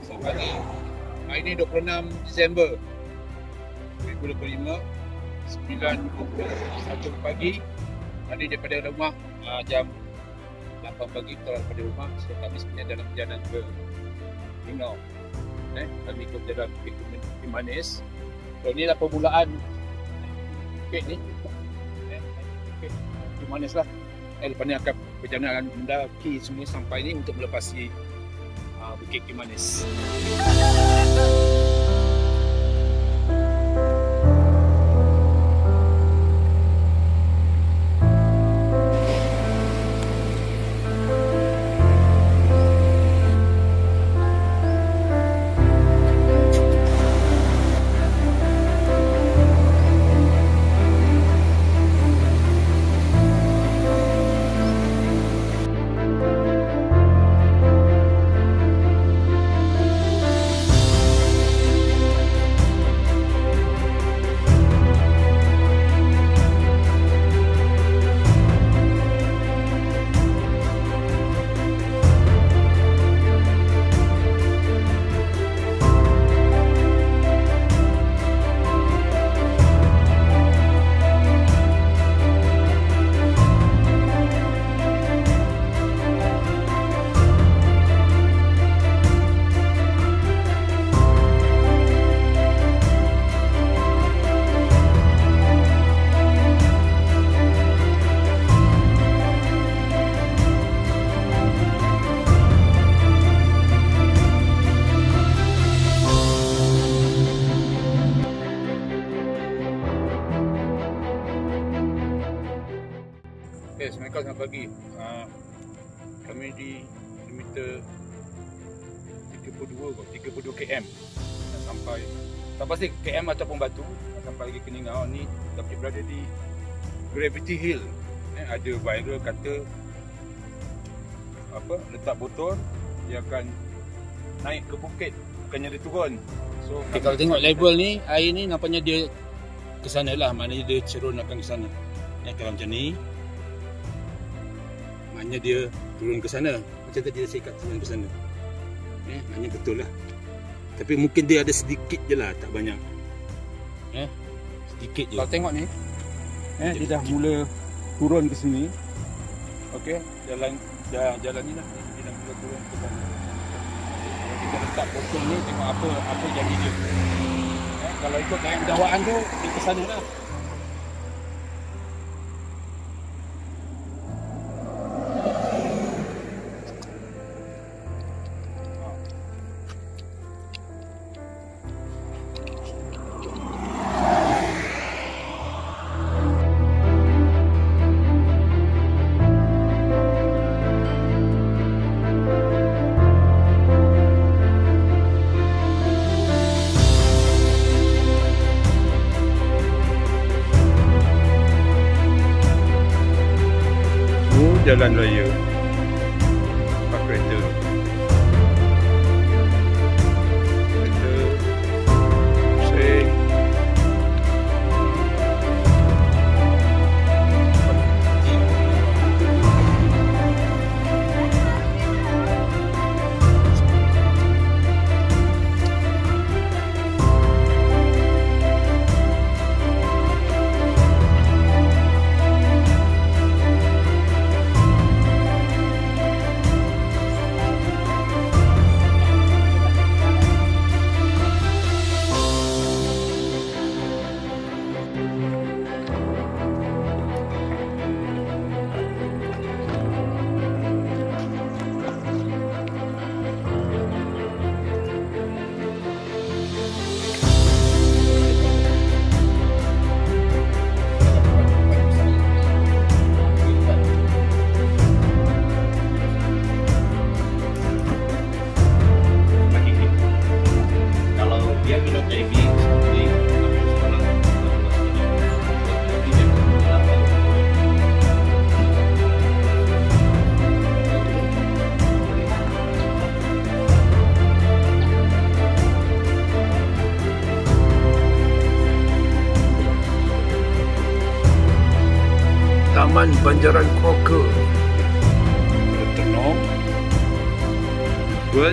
Selamat pagi. Hari ini 26 Disember 2025, 9.21 pagi. Tadi daripada rumah jam 8 pagi kita daripada rumah. So kami sebenarnya dalam perjalanan ke Lingau. Kami ikut jalan Bukit Manis. So inilah permulaan bukit ni. Bukit Manis lah. Lepas ni akan perjalanan mendaki semua sampai ni untuk melepasi Bukit Manis. Assalamualaikum, selamat pagi. Kami di kilometer 32 km nak sampai, tak pasti km ataupun Batu, nak sampai lagi ke Lingau ni. Kami berada di Gravity Hill. Ada viral kata letak botol dia akan naik ke bukit, bukannya dia turun. So kalau tengok level ni, air ni nampaknya dia ke sana lah, maknanya dia cerun akan ke sana. Kalau macam ni, maknanya dia turun ke sana. Macam tadi saya kat turun ke sana. Maknanya betul lah. Tapi mungkin dia ada sedikit je lah, tak banyak. Sedikit je. Kalau tengok ni, dia dah mula turun ke sini. Okey, jalan ni lah. Dia dah mula turun ke sana. Kalau kita letak botol ni, tengok apa jadi dia. Kalau ikut dengan dakwaan tu, dia ke sana lah. Jalan raya Pak kereta. Kereta pusing. Taman Banjaran Crocker. Tenong, buat